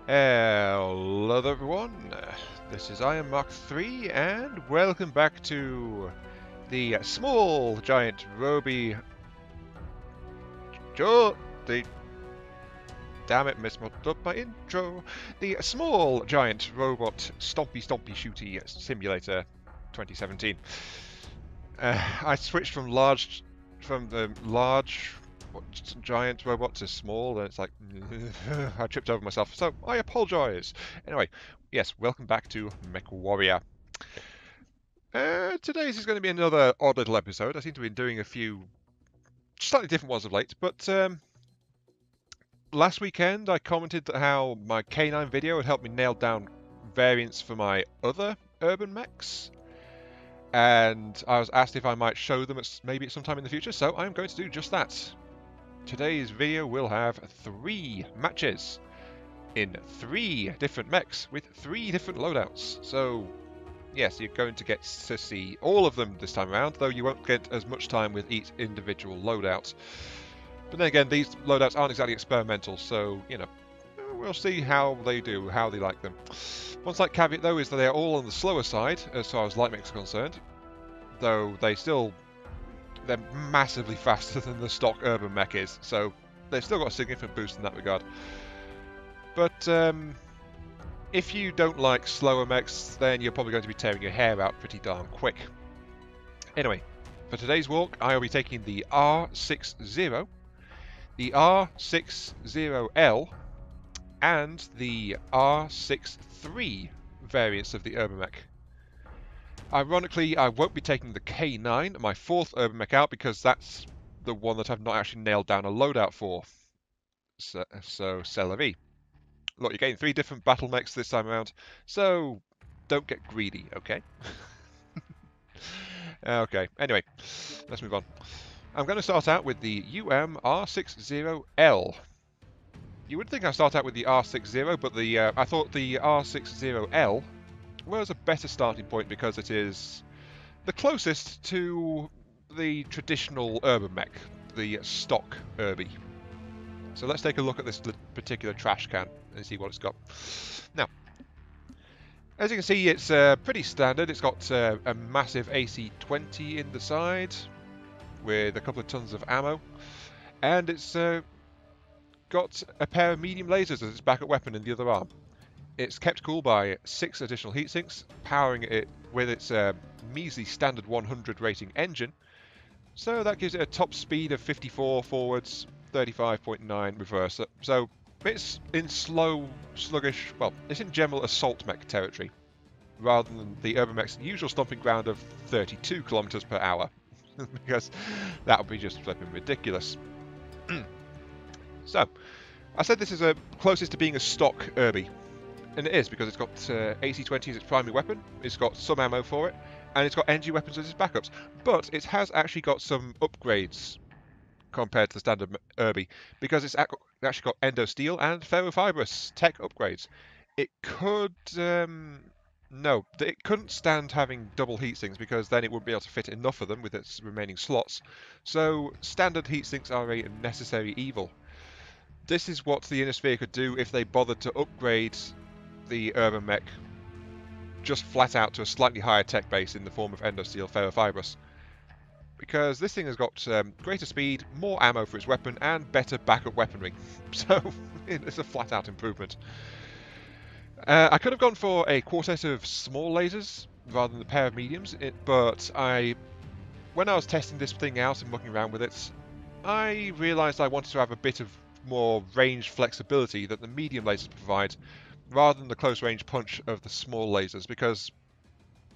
Hello everyone, this is I am Mark III and welcome back to the small giant Roby Joe the damn it, mismuddled up my intro. The small giant robot stompy shooty simulator 2017. I switched from the large giant robot to small, and it's like I tripped over myself, so I apologise. Anyway, yes, welcome back to MechWarrior. Today's is going to be another odd little episode. I seem to be doing a few slightly different ones of late, but last weekend I commented that how my K9 video had helped me nail down variants for my other urban mechs, and I was asked if I might show them maybe at some time in the future, so I'm going to do just that. Today's video will have 3 matches in 3 different mechs with 3 different loadouts. So yes, you're going to get to see all of them this time around, though you won't get as much time with each individual loadout. But then again, these loadouts aren't exactly experimental, so, you know, we'll see how they do, how they like them. One slight caveat, though, is that they're all on the slower side, as far as light mechs are concerned, though they're massively faster than the stock urban mech is, so they've still got a significant boost in that regard. But if you don't like slower mechs, then you're probably going to be tearing your hair out pretty darn quick. Anyway, for today's walk, I will be taking the R60, the R60L, and the R63 variants of the urban mech. Ironically, I won't be taking the K9, my 4th urban mech, out because that's the one that I've not actually nailed down a loadout for. So c'est la vie. Look, you're getting 3 different battle mechs this time around, so don't get greedy, okay? Okay, anyway, let's move on. I'm going to start out with the R60L. You would think I'd start out with the R60, but I thought the R60L was a better starting point because it is the closest to the traditional urban mech, the stock Urbie. So let's take a look at this particular trash can and see what it's got. Now, as you can see, it's pretty standard. It's got a massive AC-20 in the side with a couple of tons of ammo, and it's got a pair of medium lasers as its backup weapon in the other arm. It's kept cool by 6 additional heat sinks, powering it with its measly standard 100 rating engine. So that gives it a top speed of 54 forwards, 35.9 reverse. So it's in slow, sluggish, well, it's in general assault mech territory, rather than the urban mech's usual stomping ground of 32 kilometers per hour, because that would be just flipping ridiculous. So, I said this is closest to being a stock Urbie. And it is, because it's got AC-20 as its primary weapon, it's got some ammo for it, and it's got NG weapons as its backups. But it has actually got some upgrades compared to the standard Urbie, because it's actually got endo steel and ferrofibrous tech upgrades. It could... no, it couldn't stand having double heatsinks, because then it wouldn't be able to fit enough of them with its remaining slots. So standard heatsinks are a necessary evil. This is what the Innisphere could do if they bothered to upgrade the urban mech just flat out to a slightly higher tech base in the form of endosteel ferrofibrous, because this thing has got greater speed, more ammo for its weapon, and better backup weaponry. So it's a flat out improvement. I could have gone for a quartet of small lasers rather than the pair of mediums, but when I was testing this thing out and mucking around with it, I realised I wanted to have a bit of more range flexibility that the medium lasers provide, rather than the close range punch of the small lasers, because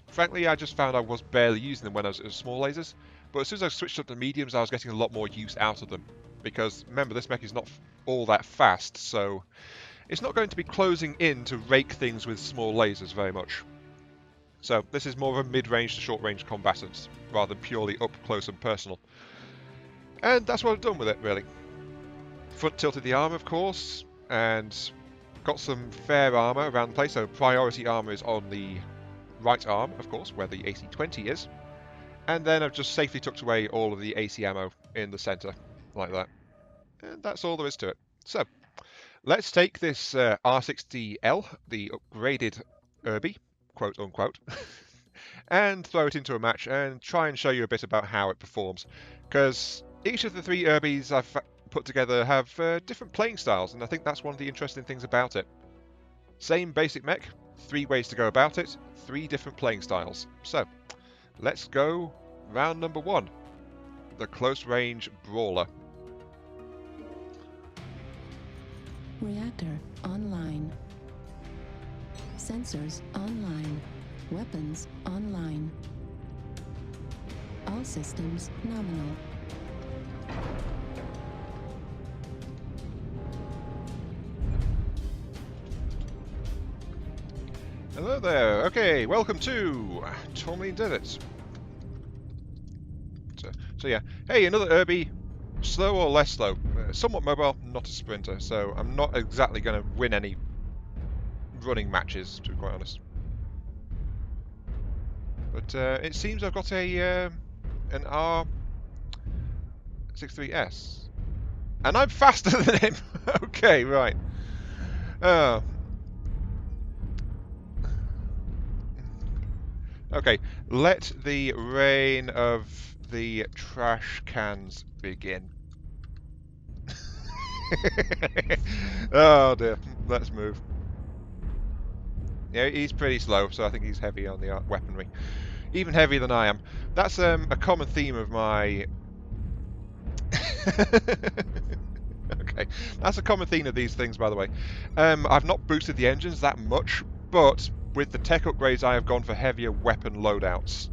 frankly I just found I was barely using them when I was at small lasers, but as soon as I switched up to mediums I was getting a lot more use out of them, because remember, this mech is not all that fast, so it's not going to be closing in to rake things with small lasers very much. So this is more of a mid-range to short-range combatant, rather than purely up close and personal. And that's what I've done with it, really. Front tilted the arm, of course, and got some fair armour around the place, so priority armour is on the right arm, of course, where the AC-20 is. And then I've just safely tucked away all of the AC ammo in the centre, like that. And that's all there is to it. So, Let's take this R60L, the upgraded Urbie, quote unquote, and throw it into a match and try and show you a bit about how it performs. Because each of the three Urbies I've put together have different playing styles, and I think that's one of the interesting things about it. Same basic mech, 3 ways to go about it, 3 different playing styles. So, let's go round number 1, the close range brawler. Reactor online. Sensors online. Weapons online. All systems nominal. Hello there. Okay, welcome to Tourmaline Desert. So yeah, hey, another Urbie. Slow or less slow? Somewhat mobile, not a sprinter, so I'm not exactly going to win any running matches, to be quite honest. But it seems I've got a an R63S, and I'm faster than him. Okay, right. Okay, let the reign of the trash cans begin. Oh dear, let's move. Yeah, he's pretty slow, so I think he's heavy on the weaponry. Even heavier than I am. That's a common theme of my... Okay, that's a common theme of these things, by the way. I've not boosted the engines that much, but with the tech upgrades I have gone for heavier weapon loadouts.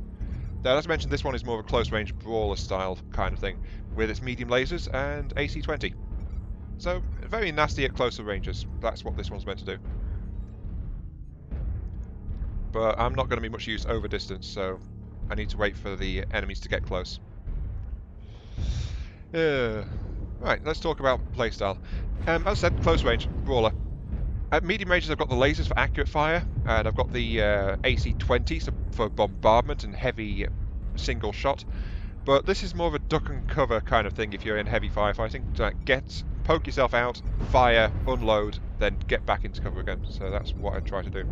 Now, as I mentioned, this one is more of a close-range brawler style kind of thing, with its medium lasers and AC-20. So, very nasty at closer ranges. That's what this one's meant to do. But I'm not going to be much use over distance, so I need to wait for the enemies to get close. Right, let's talk about playstyle. As I said, close range, brawler. At medium ranges I've got the lasers for accurate fire, and I've got the AC-20 for bombardment and heavy single shot. But this is more of a duck and cover kind of thing if you're in heavy firefighting. Poke yourself out, fire, unload, then get back into cover again. So that's what I try to do.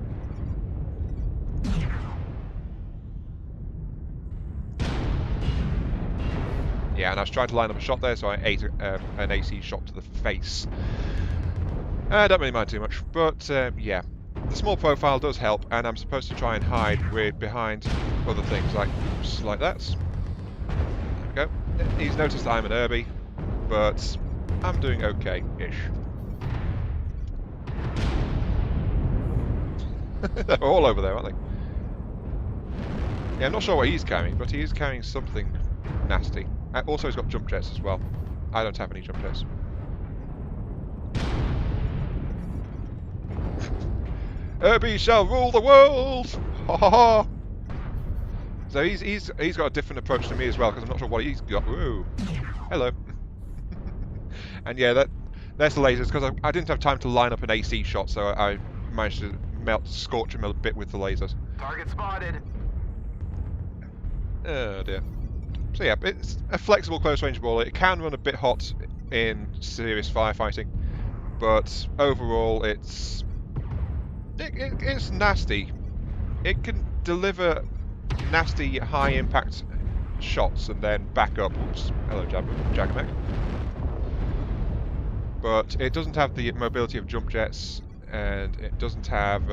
Yeah, and I was trying to line up a shot there, so I ate an AC shot to the face. I don't really mind too much, but yeah. The small profile does help, and I'm supposed to try and hide behind other things, like that. There we go. He's noticed that I'm an Urbie, but I'm doing okay-ish. They're all over there, aren't they? Yeah, I'm not sure what he's carrying, but he is carrying something nasty. Also, he's got jump jets as well. I don't have any jump jets. Urbie shall rule the world! Ha ha ha! So he's got a different approach to me as well, because I'm not sure what he's got. Ooh. Hello. And yeah, there's the lasers, because I didn't have time to line up an AC shot, so I managed to scorch him a bit with the lasers. Target spotted. Oh dear. So yeah, it's a flexible close-range brawler. It can run a bit hot in serious firefighting, but overall it's nasty. It can deliver nasty high-impact shots and then back up. Oops. Hello, Jagamek. But it doesn't have the mobility of jump jets, and it doesn't have...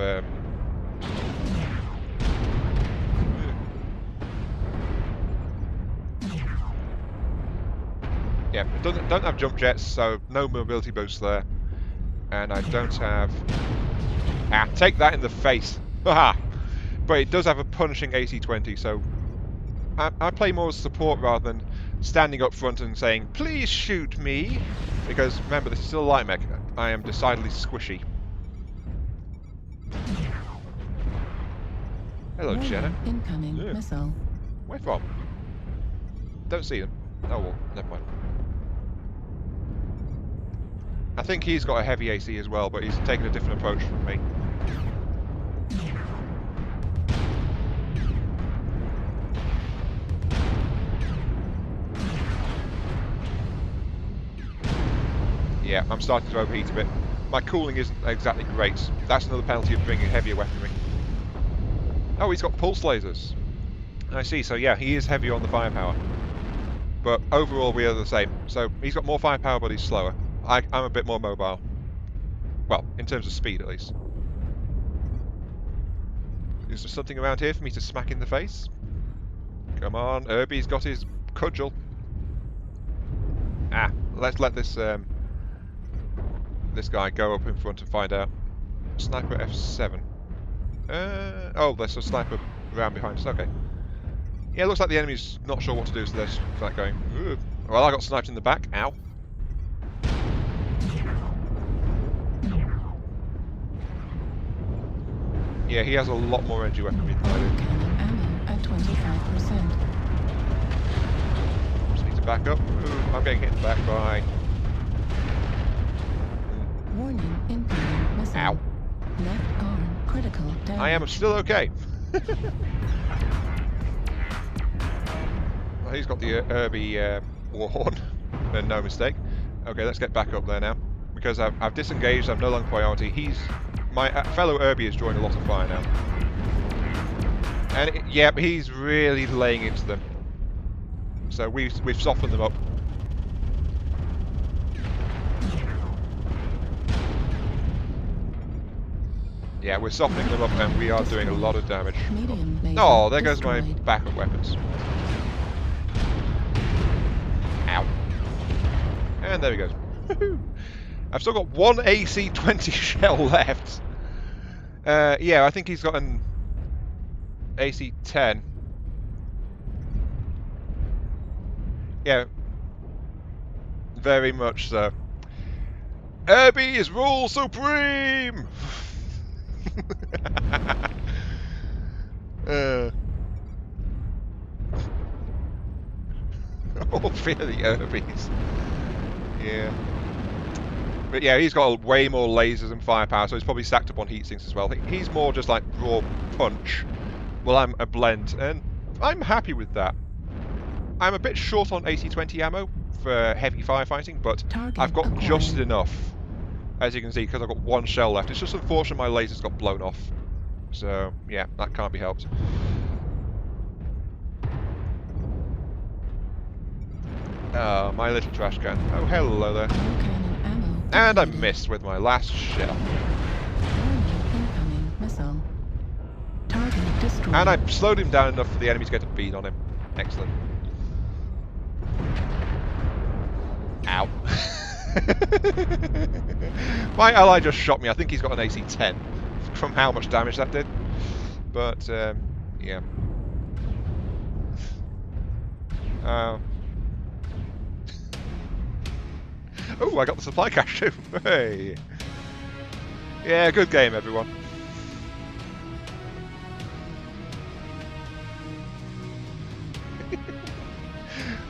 Yeah, it don't have jump jets, so no mobility boost there. And I don't have... Ah, take that in the face! Haha! But it does have a punishing AC-20, so... I play more as support rather than standing up front and saying, please shoot me! Because, remember, this is still a light mech. I am decidedly squishy. Hello, Jenna. Incoming missile. Where from? Don't see them. Oh well, never mind. I think he's got a heavy AC as well, but he's taken a different approach from me. Yeah, I'm starting to overheat a bit. my cooling isn't exactly great. That's another penalty of bringing heavier weaponry. Oh, he's got pulse lasers. I see, so yeah, he is heavier on the firepower. But overall, we are the same. So he's got more firepower, but he's slower. I'm a bit more mobile. Well, in terms of speed, at least. Is there something around here for me to smack in the face? Come on, Urbie's got his cudgel. Ah, let's let this this guy go up in front and find out. Sniper F7. Oh, there's a sniper around behind us. Okay. Yeah, it looks like the enemy's not sure what to do, so they're like going, ugh. Well, I got sniped in the back. Ow. Yeah, he has a lot more energy weaponry than I do. Cannon ammo at 25%. Just need to back up. Ooh, I'm getting hit in the back by... Warning, incoming missile. Ow. Left arm critical damage. I am still okay. Well, he's got the Urbie warhorn. No mistake. Okay, let's get back up there now. Because I've disengaged, I'm no longer priority. My fellow Urbie is drawing a lot of fire now. And yeah, he's really laying into them. So we've softened them up. Yeah, we're softening them up and we are doing a lot of damage. Oh, there goes my backup weapons. Ow. And there he goes. I've still got one AC-20 shell left. Yeah, I think he's got an AC-10. Yeah. Very much so. Urbie is rule supreme! All fear the Urbies. Yeah. But yeah, he's got way more lasers and firepower, so he's probably stacked up on heat sinks as well. He's more just like raw punch. Well, I'm a blend, and I'm happy with that. I'm a bit short on AC-20 ammo for heavy firefighting, but I've got just enough, as you can see, because I've got one shell left. It's just unfortunate my lasers got blown off. So, yeah, that can't be helped. Oh, my little trash can. Oh, hello there. And I missed with my last shell. And I slowed him down enough for the enemy to get a bead on him. Excellent. Ow. My ally just shot me. I think he's got an AC-10 from how much damage that did. But, yeah. Oh, I got the supply cache too. Hey. Yeah, good game, everyone.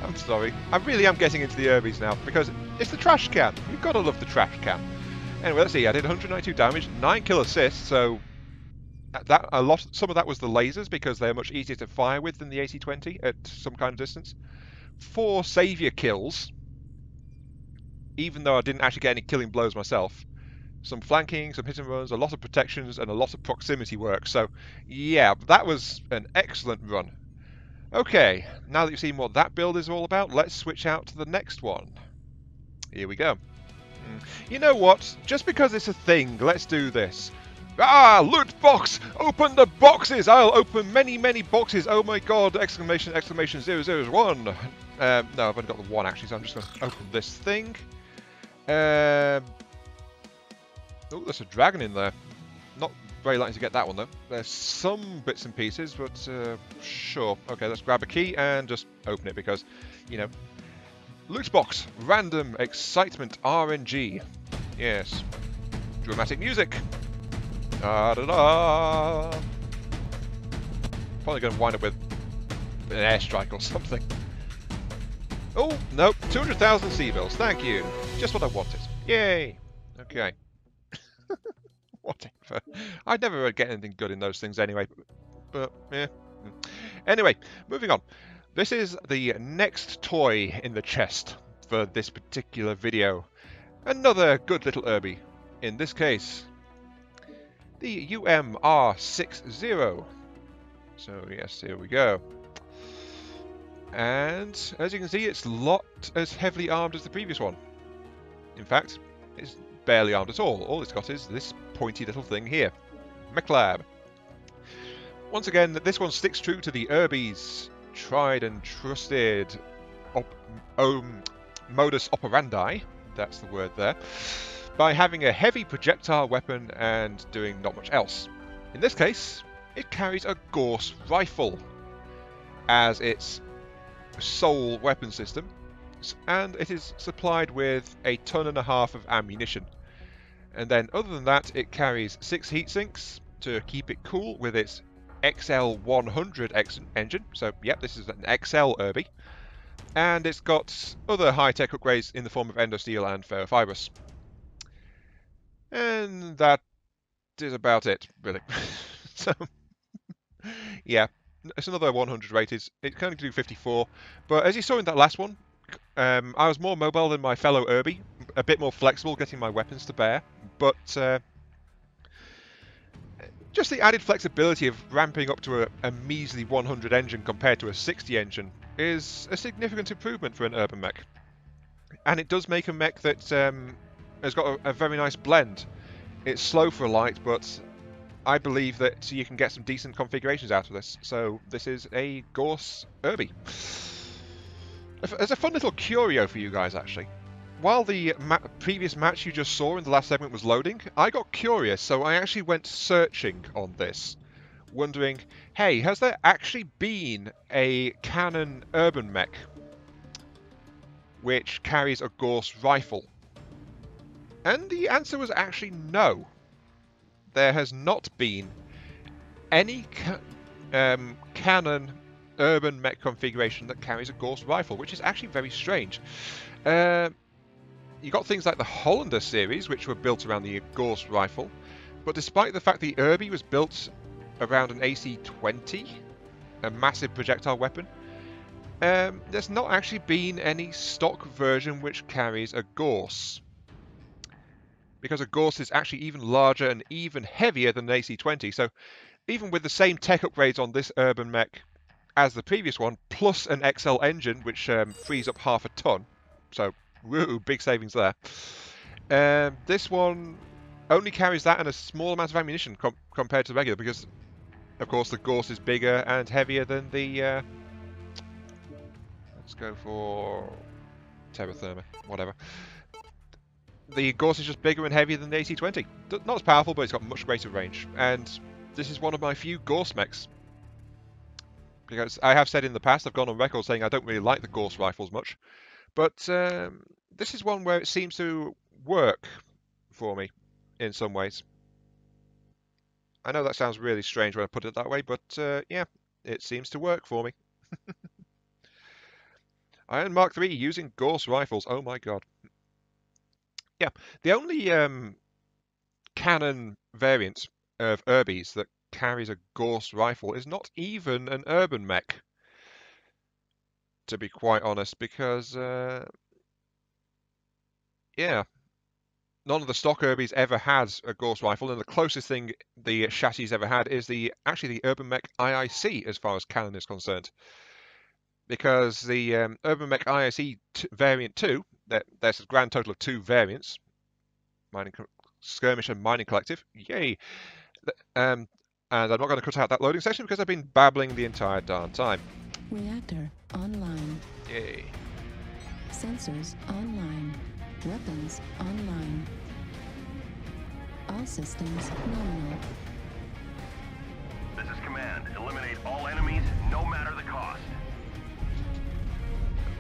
I'm sorry. I really am getting into the Urbies now because it's the trash can. You've got to love the trash can. Anyway, let's see. I did 192 damage, 9 kill assists, so some of that was the lasers because they're much easier to fire with than the AC-20 at some kind of distance. 4 savior kills, even though I didn't actually get any killing blows myself. Some flanking, some hit and runs, a lot of protections, and a lot of proximity work. So, yeah, that was an excellent run. Okay, now that you've seen what that build is all about, let's switch out to the next one. Here we go. You know what? Just because it's a thing, let's do this. Ah, loot box! Open the boxes! I'll open many, many boxes! Oh my god! Exclamation, exclamation, 001! No, I've only got the one actually, so I'm just going to open this thing. Oh, there's a dragon in there. Not very likely to get that one though. There's some bits and pieces, but sure. Okay, let's grab a key and just open it because, you know. Loot box, random, excitement, RNG. Yes. Dramatic music. Da da da. Probably going to wind up with an airstrike or something. Oh, nope. 200,000 C-bills. Thank you. Just what I wanted. Yay. Okay. Whatever. I'd never get anything good in those things anyway. But, yeah. Anyway, moving on. This is the next toy in the chest for this particular video. Another good little Urbie. In this case, the R60. So yes, here we go. And as you can see, it's not as heavily armed as the previous one. In fact, it's barely armed at all. All it's got is this pointy little thing here. McLab. Once again, this one sticks true to the urbies tried and trusted modus operandi, that's the word there, by having a heavy projectile weapon and doing not much else. In this case, it carries a Gauss rifle as its sole weapon system, and it is supplied with 1.5 tons of ammunition. And then other than that, it carries 6 heat sinks to keep it cool with its XL100 engine. So yep, this is an XL Urbie. And it's got other high-tech upgrades in the form of endosteel and ferrofibrous. And that is about it, really. So yeah, it's another 100 rated. It can only do 54, but as you saw in that last one, I was more mobile than my fellow Urbie, a bit more flexible getting my weapons to bear, but just the added flexibility of ramping up to a measly 100 engine compared to a 60 engine is a significant improvement for an urban mech. And it does make a mech that has got a very nice blend. It's slow for light, but I believe that you can get some decent configurations out of this. So this is a Gauss Urbie. There's a fun little curio for you guys, actually. While the previous match you just saw in the last segment was loading, I got curious, so I actually went searching on this, wondering, hey, has there actually been a Canon urban mech which carries a Gauss rifle? And the answer was actually no. There has not been any Canon urban mech configuration that carries a Gauss rifle, which is actually very strange. You got things like the Hollander series, which were built around the Gauss rifle, but despite the fact the Urbie was built around an AC-20, a massive projectile weapon, there's not actually been any stock version which carries a Gauss. Because a Gauss is actually even larger and even heavier than an AC-20, so even with the same tech upgrades on this urban mech as the previous one, plus an XL engine which frees up 0.5 ton, so woo, big savings there. This one only carries that and a small amount of ammunition compared to the regular, because of course the Gauss is bigger and heavier than the let's go for Terra Therma, whatever. The Gauss is just bigger and heavier than the AC-20. Not as powerful, but it's got much greater range. And this is one of my few Gauss mechs. Because I have said in the past, I've gone on record saying I don't really like the Gauss rifles much. But this is one where it seems to work for me in some ways. I know that sounds really strange when I put it that way, but yeah, it seems to work for me. Iron Mark III using Gauss rifles. Oh my god. Yeah, the only Canon variant of Urbies that carries a Gauss rifle is not even an urban mech, to be quite honest, because yeah, none of the stock Urbies ever had a Gauss rifle, and the closest thing the chassis ever had is actually the urban mech IIC, as far as Canon is concerned. Because the urban mech IIC variant 2, there's a grand total of 2 variants, Skirmish and Mining Collective, yay! And I'm not going to cut out that loading section because I've been babbling the entire darn time. Reactor online. Yay. Sensors online. Weapons online. All systems nominal. This is command. Eliminate all enemies, no matter the cost.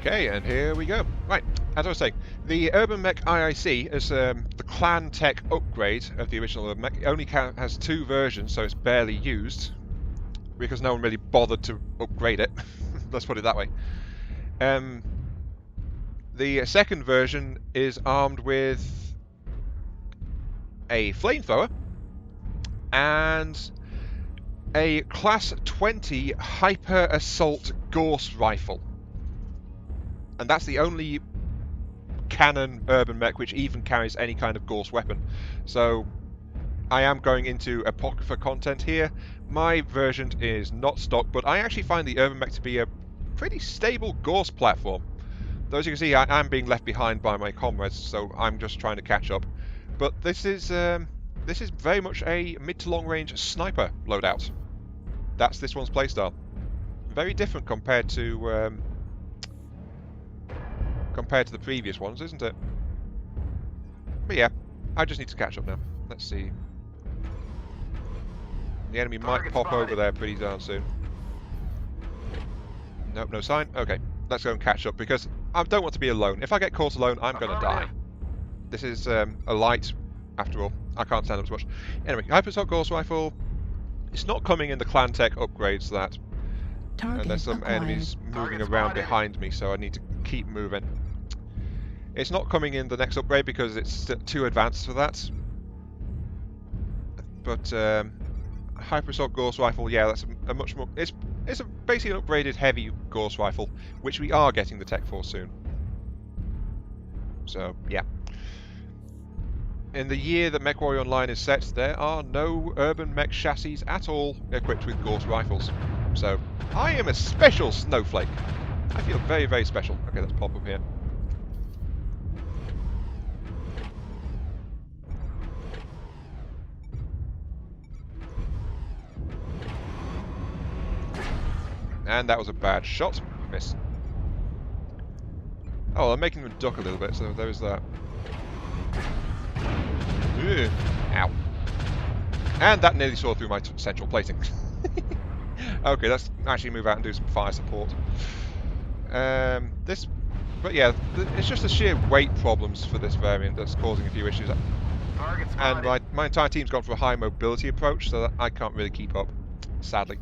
Okay, and here we go. Right, as I was saying, the Urban Mech IIC is the Clan Tech upgrade of the original Urban Mech. It only has 2 versions, so it's barely used, because no one really bothered to upgrade it. Let's put it that way. The second version is armed with a flamethrower and a Class 20 Hyper Assault Gauss rifle. And that's the only canon urban mech which even carries any kind of Gorse weapon. So I am going into Apocrypha content here. My version is not stock, but I actually find the urban mech to be a pretty stable Gorse platform. Though as you can see, I am being left behind by my comrades, so I'm just trying to catch up. But this is very much a mid to long range sniper loadout. That's this one's playstyle. Very different compared to the previous ones, isn't it? But yeah, I just need to catch up now. Let's see. The enemy might pop over there pretty darn soon. Nope, no sign. Okay, let's go and catch up because I don't want to be alone. If I get caught alone, I'm going to die. This is a light, after all. I can't stand up as much. Anyway, Hypersonic Gorse Rifle. It's not coming in the Clan Tech upgrades, that. And there's some enemies moving around behind me, so I need to keep moving. It's not coming in the next upgrade because it's too advanced for that. But Hypersonic Gorse Rifle, yeah, that's a much more... It's basically an upgraded heavy Gorse Rifle, which we are getting the tech for soon. So, yeah. In the year that MechWarrior Online is set, there are no urban mech chassis at all equipped with Gorse rifles. So, I am a special snowflake. I feel very, very special. Okay, let's pop up here. And that was a bad shot. Miss. Oh, I'm making them duck a little bit, so there is that. Ugh. Ow. And that nearly saw through my central plating. Okay, let's actually move out and do some fire support. But yeah, it's just the sheer weight problems for this variant that's causing a few issues. And my entire team's gone for a high mobility approach, so that I can't really keep up, sadly.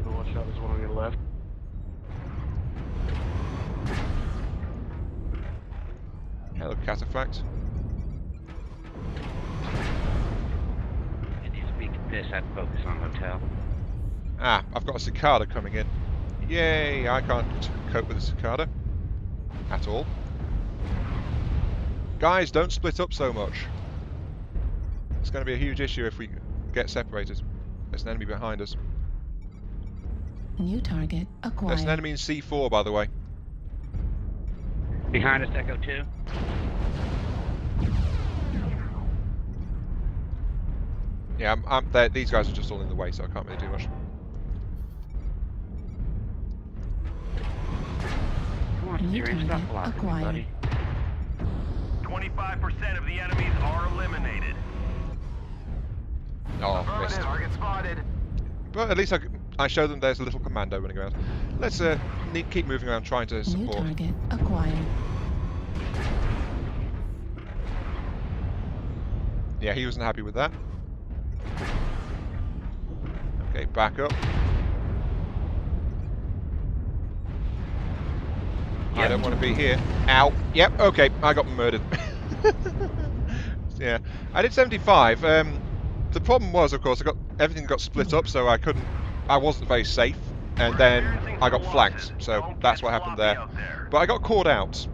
Watch out, there's one on your left. Hello, Cataphract. If you speak to this, I'd focus on hotel. Ah, I've got a cicada coming in. Yay, I can't cope with a cicada. At all. Guys, don't split up so much. It's going to be a huge issue if we get separated. There's an enemy behind us. New target acquired. There's an enemy in C4, by the way. Behind us, Echo 2. Yeah, these guys are just all in the way, so I can't really do much. Come on, New Tyrion, stop target blocking me, acquired. buddy. 25% of the enemies are eliminated. Oh, missed. Target spotted. But at least I show them there's a little commando running around. Let's keep moving around trying to New support. target acquired. Yeah, he wasn't happy with that. Okay, back up. I don't want to be here. Ow. Yep, okay, I got murdered. Yeah, I did 75. The problem was, of course, everything got split up, so I wasn't very safe, and then I got flanked, so that's what happened there. But I got caught out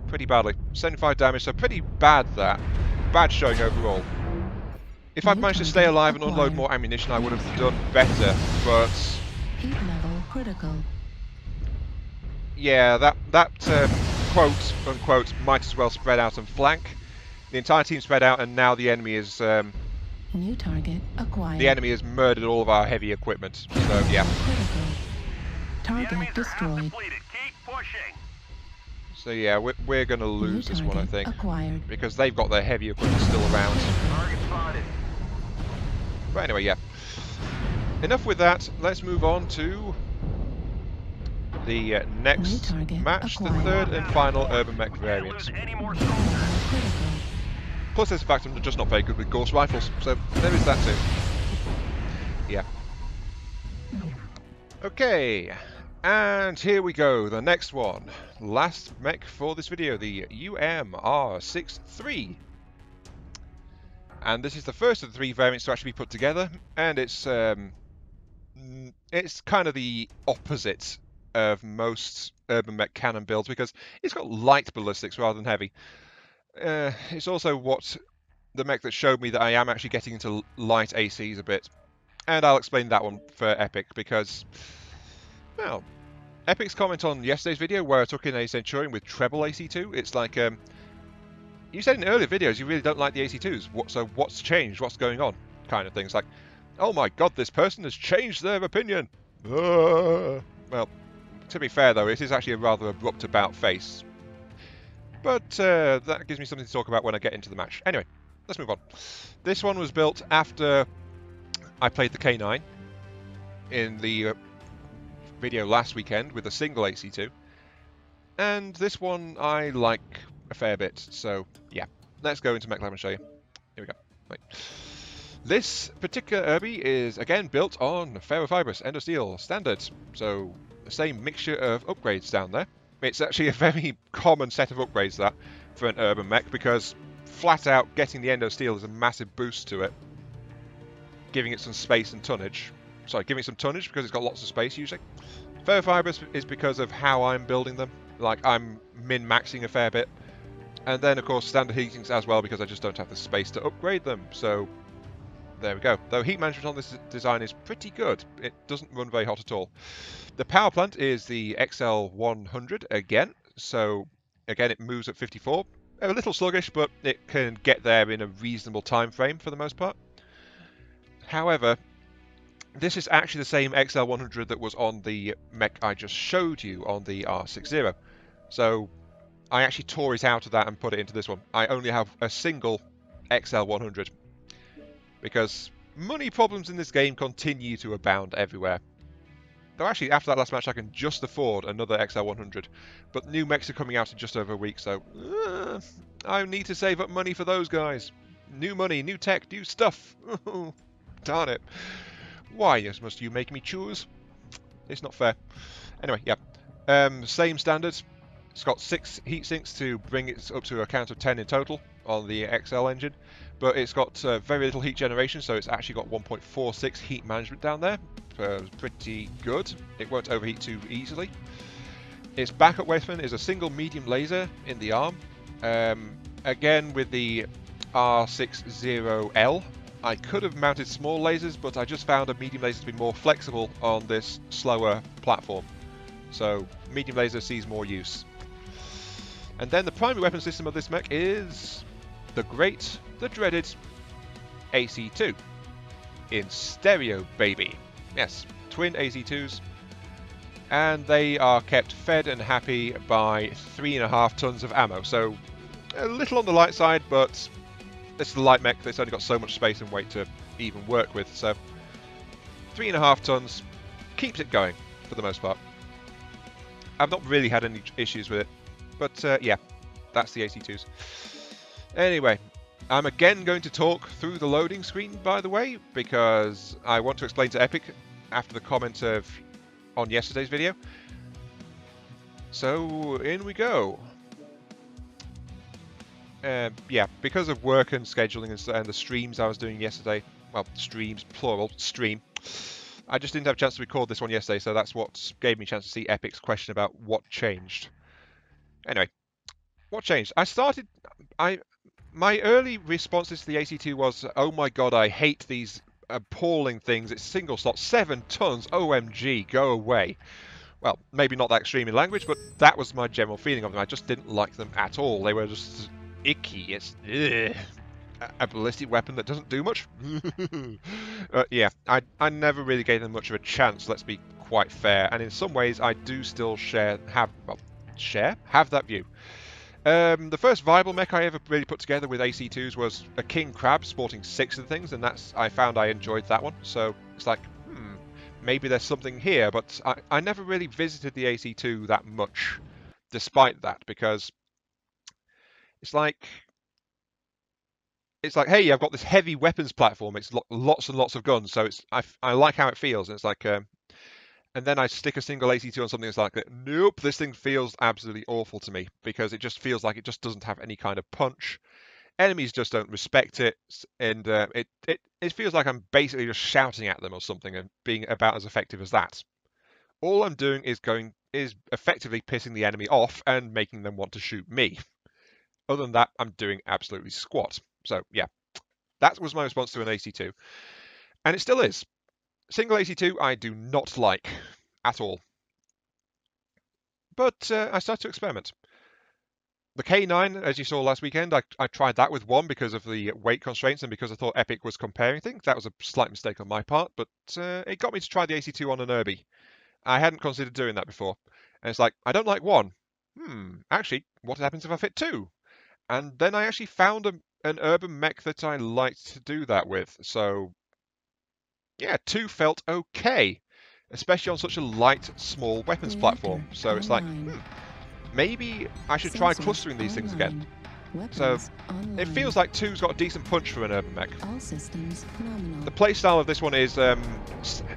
pretty badly. 75 damage, so pretty bad that. Bad showing overall. If I'd managed to stay alive and unload more ammunition, I would have done better, but... Heat level critical. Yeah, that quote, unquote, might as well spread out and flank. The entire team spread out, and now the enemy is... New target acquired. the enemy has murdered all of our heavy equipment, so yeah. Critical. The Target enemies are half destroyed. depleted. Keep pushing. So yeah, we're going to lose this one, I think. Acquired. Because they've got their heavy equipment still around. Target spotted. But anyway, yeah. Enough with that. Let's move on to the next match, the third and final urban mech variant. Lose any more soldiers. Critical. Plus, there's the fact I'm just not very good with Gorse rifles, so there is that too. Yeah. Okay, and here we go, the next one. Last mech for this video, the R63. And this is the first of the three variants to actually be put together, and it's it's kind of the opposite of most urban mech cannon builds because it's got light ballistics rather than heavy. It's also what the mech that showed me that I am actually getting into light ACs a bit, and I'll explain that one for Epic because, well, Epic's comment on yesterday's video where I took in a Centurion with treble AC2, it's like, you said in earlier videos you really don't like the AC2s, so what's changed, what's going on, kind of things, like, oh my god, this person has changed their opinion. Well, to be fair though, it is actually a rather abrupt about face. But that gives me something to talk about when I get into the match. Anyway, let's move on. This one was built after I played the K9 in the video last weekend with a single AC2. And this one I like a fair bit, so yeah. Let's go into MechLab and show you. Here we go. Right. This particular Urbie is again built on ferrofibrous endosteel standard, so the same mixture of upgrades down there. It's actually a very common set of upgrades that for an urban mech because flat out getting the endosteel is a massive boost to it, giving it some space and tonnage. Sorry, giving it some tonnage because it's got lots of space usually. Ferrofibrous is because of how I'm building them, like I'm min-maxing a fair bit. And then of course standard heatings as well because I just don't have the space to upgrade them, so there we go. Though heat management on this design is pretty good. It doesn't run very hot at all. The power plant is the XL100 again. So again, it moves at 54. A little sluggish, but it can get there in a reasonable time frame for the most part. However, this is actually the same XL100 that was on the mech I just showed you on the R60. So I actually tore it out of that and put it into this one. I only have a single XL100. Because money problems in this game continue to abound everywhere. Though actually, after that last match, I can just afford another XL100. But new mechs are coming out in just over a week, so I need to save up money for those guys. New money, new tech, new stuff. Darn it. Why must you make me choose? It's not fair. Anyway, yeah. Same standard. It's got 6 heat sinks to bring it up to a count of 10 in total on the XL engine. But it's got very little heat generation, so it's actually got 1.46 heat management down there. Pretty good. It won't overheat too easily. Its backup weapon is a single medium laser in the arm. Again, with the R60L, I could have mounted small lasers, but I just found a medium laser to be more flexible on this slower platform. So, medium laser sees more use. And then the primary weapon system of this mech is the great, the dreaded AC2 in stereo, baby. Yes, twin AC2s, and they are kept fed and happy by 3.5 tons of ammo. So a little on the light side, but this is a light mech that's only got so much space and weight to even work with. So 3.5 tons keeps it going for the most part. I've not really had any issues with it, but yeah, that's the AC2s. Anyway, I'm again going to talk through the loading screen, by the way, because I want to explain to Epic after the comment on yesterday's video. So, in we go. Yeah, because of work and scheduling and the streams I was doing yesterday, well, streams, plural, stream, I just didn't have a chance to record this one yesterday, so that's what gave me a chance to see Epic's question about what changed. Anyway, what changed? My early responses to the AC2 was, oh my god, I hate these appalling things. It's single slot, 7 tons, OMG, go away. Well, maybe not that extreme in language, but that was my general feeling of them. I just didn't like them at all. They were just icky. It's a ballistic weapon that doesn't do much. Yeah, I never really gave them much of a chance, let's be quite fair. And in some ways, I do still have that view. The first viable mech I ever really put together with AC2s was a King Crab sporting 6 of the things, and I found I enjoyed that one. So it's like, maybe there's something here, but I never really visited the AC2 that much, despite that, because it's like, hey, I've got this heavy weapons platform. It's lots and lots of guns, so I like how it feels. And it's like, and then I stick a single AC2 on something that's like, nope, this thing feels absolutely awful to me because it just feels like it just doesn't have any kind of punch. Enemies just don't respect it, and it feels like I'm basically just shouting at them or something and being about as effective as that. All I'm doing is effectively pissing the enemy off and making them want to shoot me. Other than that, I'm doing absolutely squat. So yeah, that was my response to an AC2, and it still is. Single AC2 I do not like at all, but I started to experiment. The K9, as you saw last weekend, I tried that with one because of the weight constraints and because I thought Epic was comparing things. That was a slight mistake on my part, but it got me to try the AC2 on an Urbie. I hadn't considered doing that before. And it's like, I don't like one. Actually, what happens if I fit two? And then I actually found an urban mech that I liked to do that with. So, yeah, two felt okay, especially on such a light, small weapons platform. So it's like, maybe I should try clustering these things again. So it feels like two's got a decent punch for an urban mech. All systems nominal. The playstyle of this one is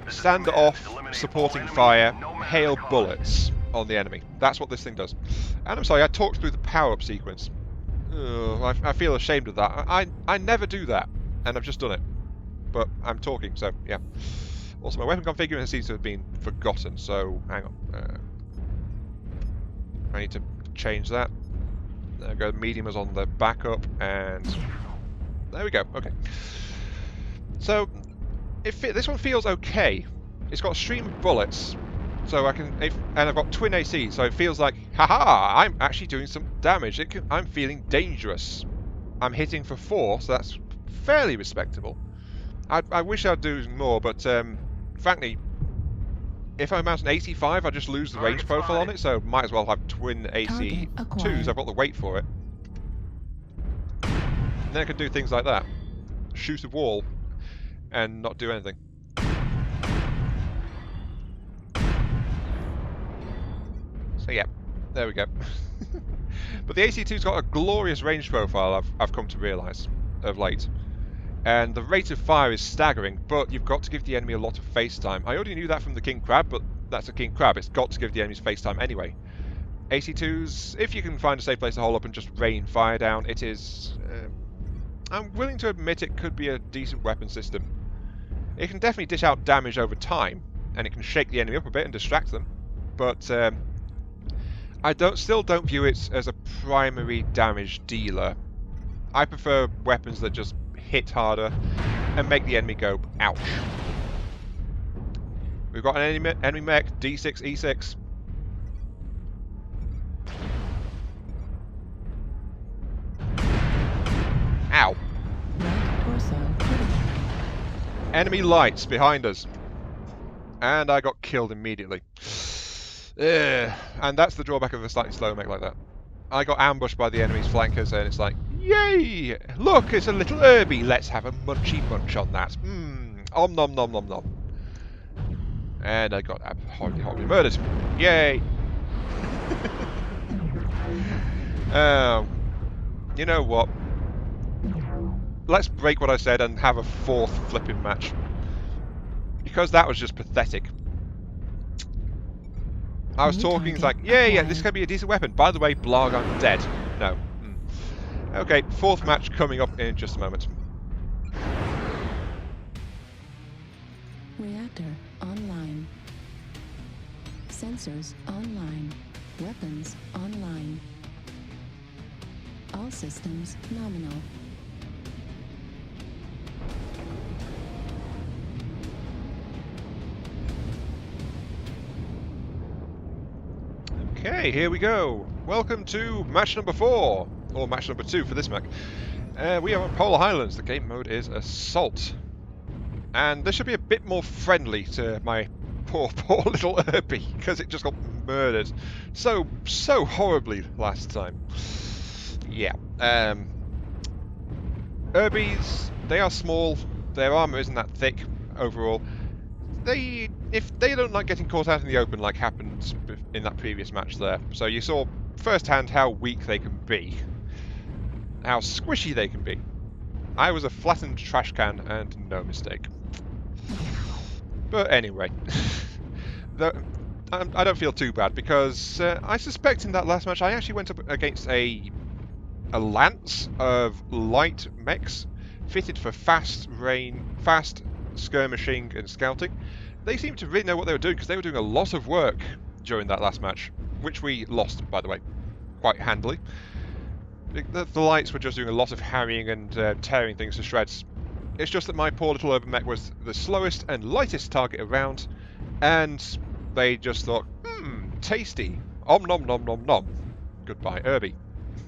stand off, supporting fire, hail bullets on the enemy. That's what this thing does. And I'm sorry, I talked through the power-up sequence. I feel ashamed of that. I never do that, and I've just done it. But I'm talking, so yeah. Also, my weapon configuration seems to have been forgotten, so hang on. I need to change that. There we go, medium is on the backup, and there we go, okay. So, this one feels okay. It's got a stream of bullets, so I can, and I've got twin AC, so it feels like, haha, I'm actually doing some damage. I'm feeling dangerous. I'm hitting for 4, so that's fairly respectable. I wish I'd do more, but frankly, if I mount an AC5, I just lose the range profile on it, so might as well have twin AC2s. I've got the weight for it. And then I can do things like that. Shoot a wall and not do anything. So yeah, there we go. But the AC2's got a glorious range profile, I've come to realise of late. And the rate of fire is staggering, but you've got to give the enemy a lot of face time. I already knew that from the King Crab, but that's a King Crab. It's got to give the enemies face time anyway. AC2s, if you can find a safe place to hold up and just rain fire down, it is... I'm willing to admit it could be a decent weapon system. It can definitely dish out damage over time, and it can shake the enemy up a bit and distract them. But I still don't view it as a primary damage dealer. I prefer weapons that just hit harder and make the enemy go ouch. We've got an enemy mech, D6, E6. Ow. Right torso critical. Enemy lights behind us. And I got killed immediately. And that's the drawback of a slightly slow mech like that. I got ambushed by the enemy's flankers and it's like, yay! Look, it's a little Urbie. Let's have a munchy munch on that. Om nom nom nom nom. And I got horribly murdered. Yay! You know what? Let's break what I said and have a 4th flipping match. Because that was just pathetic. I was talking, it's like, yeah, this can be a decent weapon. By the way, blag, I'm dead. No. Okay, 4th match coming up in just a moment. Reactor online. Sensors online. Weapons online. All systems nominal. Okay, here we go. Welcome to match number 4, or match number 2 for this mech. We are on Polar Highlands. The game mode is Assault. And this should be a bit more friendly to my poor little Urbie, because it just got murdered so horribly last time. Yeah. Urbies, they are small. Their armor isn't that thick overall. If they don't like getting caught out in the open like happened in that previous match there. So you saw firsthand how weak they can be. How squishy they can be. I was a flattened trash can and no mistake. But anyway, I don't feel too bad because I suspect in that last match I actually went up against a a lance of light mechs fitted for fast skirmishing and scouting. They seemed to really know what they were doing because they were doing a lot of work during that last match, which we lost, by the way, quite handily. The lights were just doing a lot of harrying and tearing things to shreds. It's just that my poor little urban mech was the slowest and lightest target around, and they just thought, tasty. Om nom nom nom nom. Goodbye, Urbie.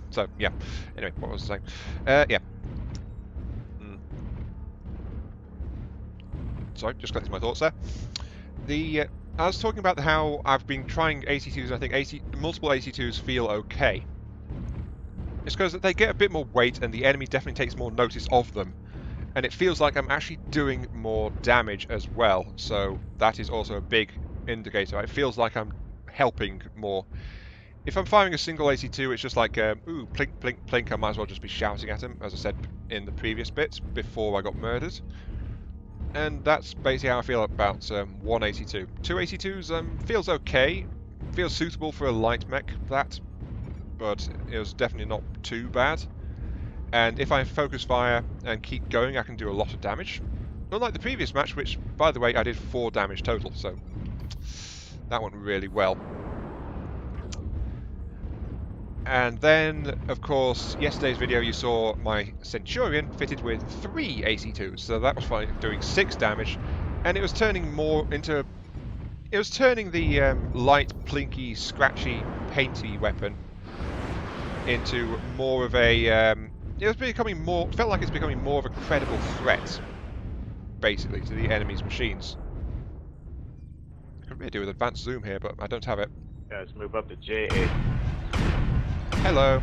So, yeah. Anyway, what was I saying? Yeah. Sorry, just collecting my thoughts there. I was talking about how I've been trying AC2s, and I think multiple AC2s feel okay. It's because they get a bit more weight, and the enemy definitely takes more notice of them. And it feels like I'm actually doing more damage as well, so that is also a big indicator. It feels like I'm helping more. If I'm firing a single AC2, it's just like, ooh, plink, plink, plink, I might as well just be shouting at him, as I said in the previous bit, before I got murdered. And that's basically how I feel about one AC2. Two AC2s feels okay, feels suitable for a light mech, but it was definitely not too bad. And if I focus fire and keep going, I can do a lot of damage. Unlike the previous match, which, by the way, I did 4 damage total, so that went really well. And then, of course, yesterday's video you saw my Centurion fitted with 3 AC2s, so that was fine, doing 6 damage, and it was turning more into... It was turning the light, plinky, scratchy, painty weapon into more of a... it was becoming more... felt like it's becoming more of a credible threat, basically, to the enemy's machines. I could really do with advanced zoom here, but I don't have it. Guys, move up to J8. Hello.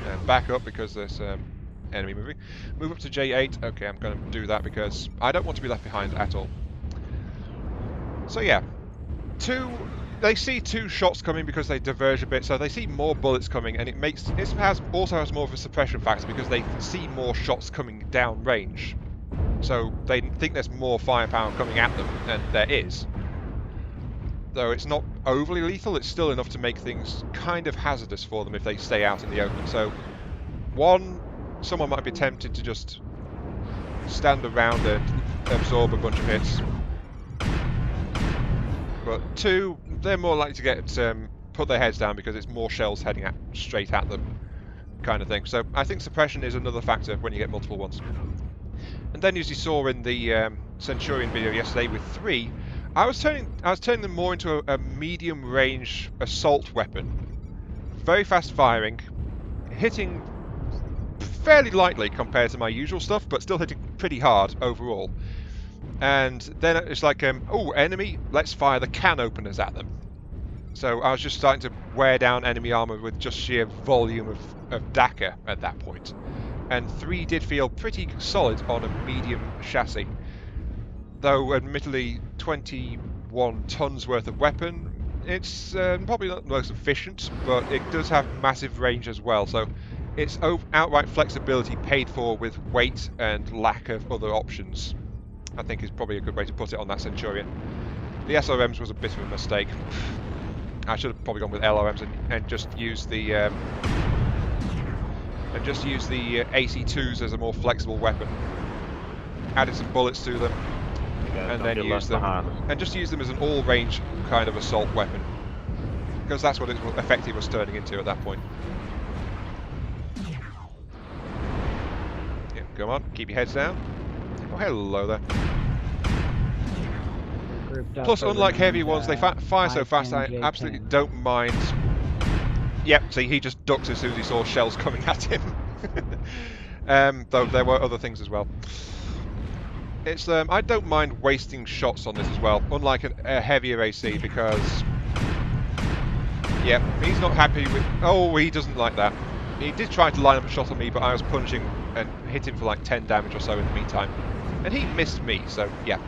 And back up because there's enemy moving. Move up to J8. Okay, I'm going to do that because I don't want to be left behind at all. So yeah, they see 2 shots coming because they diverge a bit, so they see more bullets coming, and it also has more of a suppression factor because they can see more shots coming down range. So they think there's more firepower coming at them, and there is. Though it's not overly lethal, it's still enough to make things kind of hazardous for them if they stay out in the open. So, 1, someone might be tempted to just stand around and absorb a bunch of hits. But 2, they're more likely to get put their heads down because it's more shells heading straight at them, kind of thing. So I think suppression is another factor when you get multiple ones. And then, as you saw in the Centurion video yesterday with 3, I was turning them more into a medium-range assault weapon. Very fast firing, hitting fairly lightly compared to my usual stuff, but still hitting pretty hard overall. And then it's like, oh, enemy, let's fire the can openers at them. So I was just starting to wear down enemy armor with just sheer volume of Dakar at that point. And 3 did feel pretty solid on a medium chassis. Though, admittedly, 21 tons worth of weapon, it's probably not the most efficient, but it does have massive range as well. So it's outright flexibility paid for with weight and lack of other options, I think is probably a good way to put it on that Centurion. The SRMs was a bit of a mistake. I should have probably gone with LRMs and just used the AC2s as a more flexible weapon. Added some bullets to them, and then use them, and just use them as an all-range kind of assault weapon, because that's what it effectively was turning into at that point. Yeah, come on, keep your heads down. Oh, hello there. Plus, unlike heavy ones, they fire so fast I absolutely don't mind. Yep, see, he just ducked as soon as he saw shells coming at him. Though there were other things as well. It's I don't mind wasting shots on this as well, unlike a heavier AC, because yeah, he's not happy with... Oh, he doesn't like that. He did try to line up a shot on me, but I was punching and hit him for like 10 damage or so in the meantime. And he missed me, so yeah.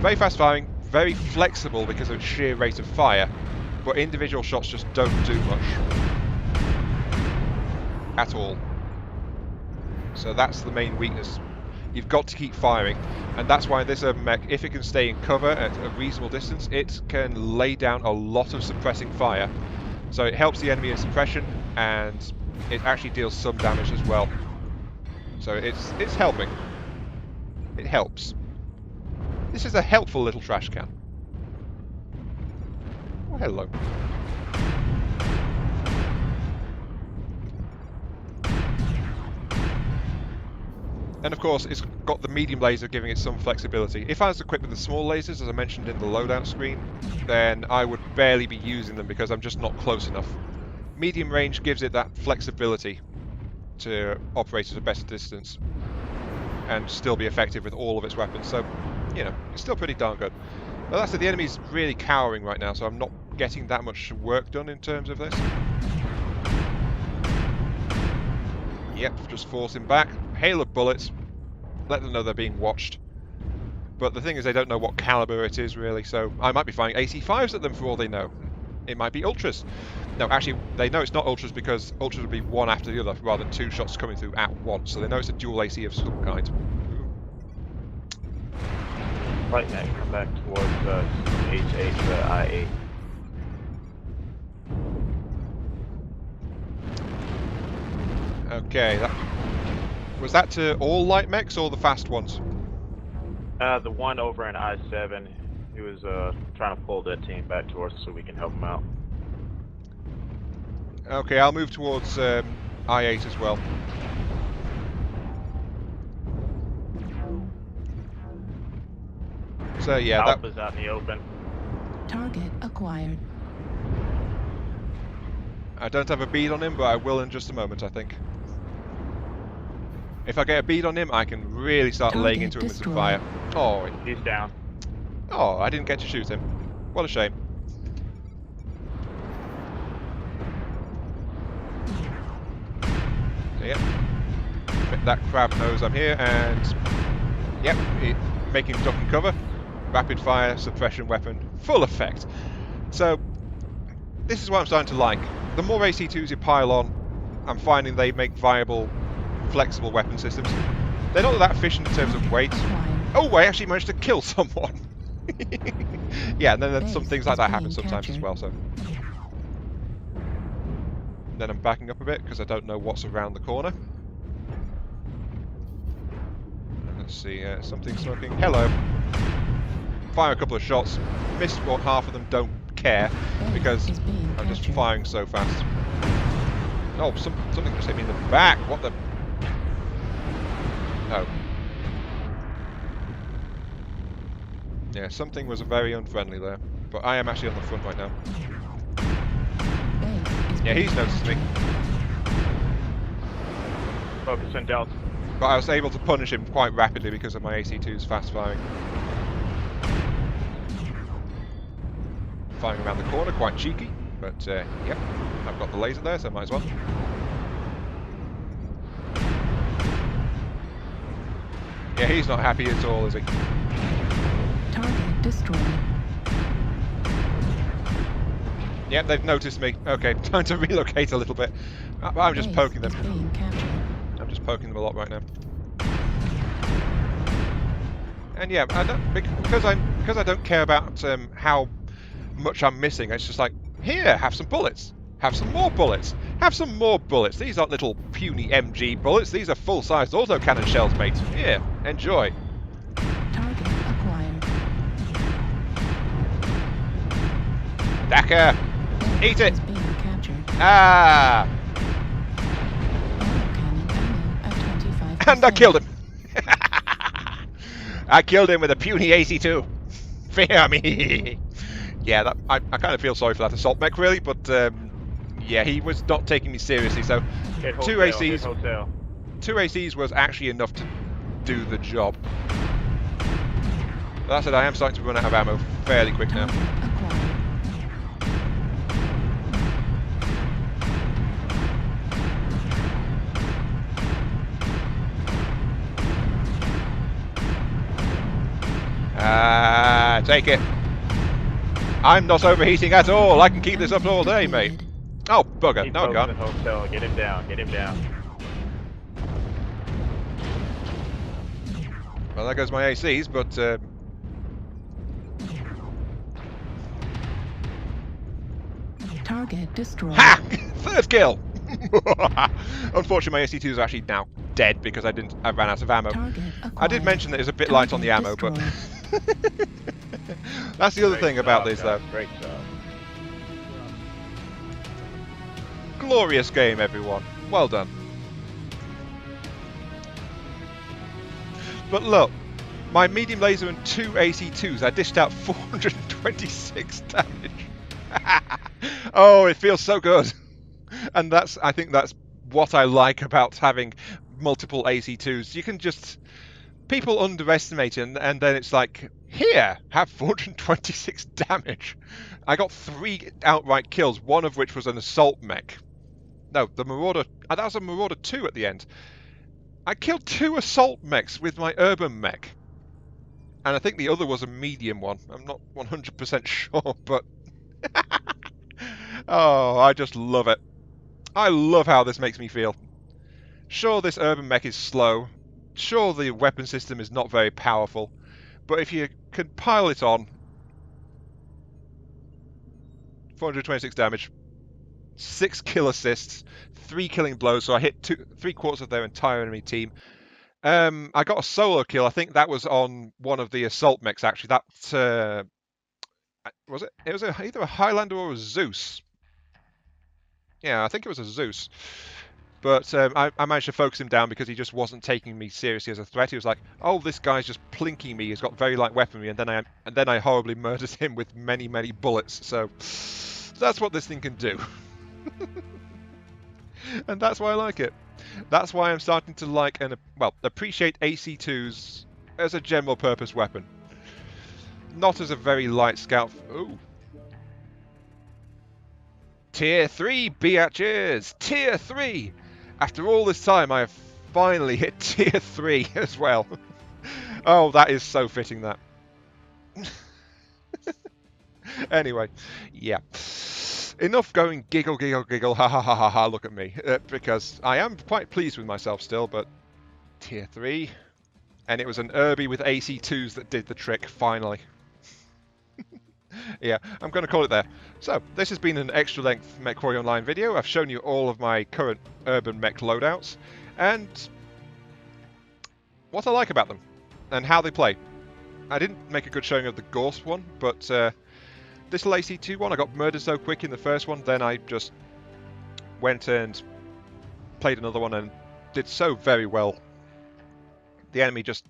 Very fast firing, very flexible because of its sheer rate of fire, but individual shots just don't do much. At all. So that's the main weakness. You've got to keep firing, and that's why this mech, if it can stay in cover at a reasonable distance, it can lay down a lot of suppressing fire. So it helps the enemy in suppression, and it actually deals some damage as well. So it's helping. It helps. This is a helpful little trash can. Oh, hello. And of course, it's got the medium laser giving it some flexibility. If I was equipped with the small lasers, as I mentioned in the loadout screen, then I would barely be using them because I'm just not close enough. Medium range gives it that flexibility to operate at a better distance and still be effective with all of its weapons. So, you know, it's still pretty darn good. But that's it, the enemy's really cowering right now, so I'm not getting that much work done in terms of this. Yep, just force him back. Hail of bullets. Let them know they're being watched. But the thing is, they don't know what caliber it is, really, so I might be firing AC5s at them for all they know. It might be ultras. No, actually, they know it's not ultras because ultras would be one after the other, rather than two shots coming through at once. So they know it's a dual AC of some kind. Right now, come back towards H8 to I8. Okay, was that to all light mechs or the fast ones? The one over in I7, he was trying to pull that team back towards us so we can help him out. Okay, I'll move towards I8 as well. So yeah, Alpha's out in the open. Target acquired. I don't have a bead on him, but I will in just a moment, I think. If I get a bead on him, I can really start laying into him with some fire. Oh, He's down. oh, I didn't get to shoot him. What a shame. So, yep. That crab knows I'm here, and yep, making duck and cover. Rapid fire suppression weapon, full effect. So this is what I'm starting to like. The more AC2s you pile on, I'm finding they make viable, flexible weapon systems. They're not that efficient in terms of weight. Oh, I actually managed to kill someone. Yeah, and then some things like that happen sometimes as well. So then I'm backing up a bit because I don't know what's around the corner. Let's see, something smoking. Hello. Fire a couple of shots. Missed what half of them don't care because I'm just firing so fast. Oh, something just hit me in the back. What the? Oh. Yeah, something was very unfriendly there. But I am actually on the front right now. Yeah, he's noticed me. Focus on Delta. But I was able to punish him quite rapidly because of my AC2's fast firing. Firing around the corner, quite cheeky, but yep, I've got the laser there, so might as well. Yeah, he's not happy at all, is he? Target destroyed. Yep, they've noticed me. Okay, time to relocate a little bit. I'm just poking them. I'm just poking them a lot right now. And yeah, I don't, because I don't care about how much I'm missing. It's just like, here, have some bullets. Have some more bullets. Have some more bullets. These aren't little puny MG bullets. These are full-sized autocannon shells, mate. Here, enjoy. Target acquired. Dakar, eat it. Is being captured. Ah, Autocannon ammo at 25%. and I killed him. I killed him with a puny AC2. Fear me. Yeah, that, I kind of feel sorry for that assault mech, really, but yeah, he was not taking me seriously. So two ACs was actually enough to do the job. But that said, I am starting to run out of ammo fairly quick now. Take it. I'm not overheating at all. I can keep this up all day, mate. Oh, bugger. No, I can't. Hotel. Get him down. Get him down. Well, there goes my ACs, but Target destroyed. ha! Third kill. Unfortunately, my AC2s are actually now dead because I ran out of ammo. Target acquired. I did mention that it's a bit light on the ammo, but that's the other thing about this, though. Great job. Glorious game, everyone. Well done. But look, my medium laser and 2 AC2s, I dished out 426 damage. Oh, it feels so good. And I think that's what I like about having multiple AC2s. You can just, people underestimate it, and then it's like, here, have 426 damage. I got 3 outright kills, one of which was an assault mech. No, the Marauder, that was a Marauder 2 at the end. I killed 2 assault mechs with my urban mech. And I think the other was a medium one. I'm not 100% sure, but... oh, I just love it. I love how this makes me feel. Sure, this urban mech is slow. Sure, the weapon system is not very powerful. But if you can pile it on... 426 damage. 6 kill assists. 3 killing blows, so I hit 3/4 of their entire enemy team. I got a solo kill. I think that was on one of the assault mechs, actually. That was it? It was either a Highlander or a Zeus. Yeah, I think it was a Zeus. But I managed to focus him down because he just wasn't taking me seriously as a threat. He was like, "Oh, this guy's just plinking me. He's got very light weaponry," and then I horribly murdered him with many bullets. So that's what this thing can do. And that's why I like it. That's why I'm starting to like and appreciate AC2s as a general purpose weapon. Not as a very light scout. Ooh. Tier 3, biatches! Tier 3! After all this time, I have finally hit Tier 3 as well. Oh, that is so fitting, that. Anyway, yeah. Enough going giggle, ha ha ha ha ha, look at me. Because I am quite pleased with myself still, but Tier 3. And it was an Urbie with AC2s that did the trick, finally. Yeah, I'm going to call it there. So, this has been an extra length MechWarrior Online video. I've shown you all of my current urban mech loadouts, and what I like about them, and how they play. I didn't make a good showing of the Gorse one, but this little AC2 one, I got murdered so quick in the first one, then I just went and played another one and did so very well. The enemy just...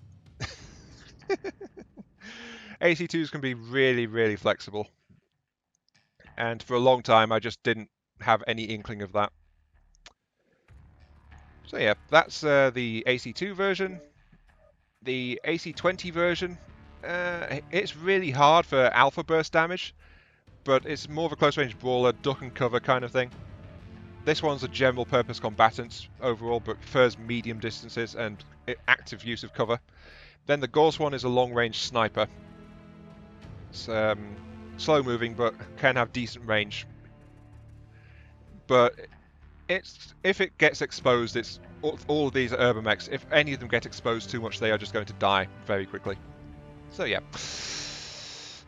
AC2s can be really flexible. And for a long time, I just didn't have any inkling of that. So yeah, that's the AC2 version. The AC20 version, it's really hard for alpha burst damage, but it's more of a close range brawler, duck and cover kind of thing. This one's a general purpose combatant overall, but prefers medium distances and active use of cover. Then the Gorse one is a long range sniper. It's slow moving, but can have decent range. But if it gets exposed, it's all of these are urban mechs. If any of them get exposed too much, they are just going to die very quickly. So yeah.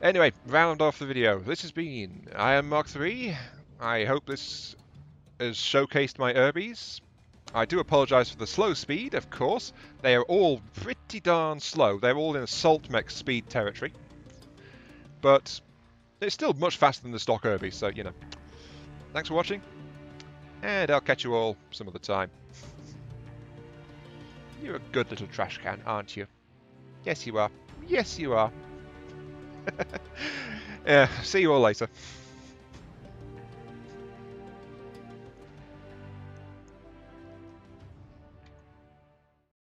Anyway, round off the video. This has been I Am Mark III. I hope this has showcased my urbies. I do apologise for the slow speed, of course. They are all pretty darn slow. They're all in assault mech speed territory. But it's still much faster than the stock urbies, so, you know. Thanks for watching, and I'll catch you all some other time. You're a good little trash can, aren't you? Yes, you are. Yes, you are. Yeah, see you all later.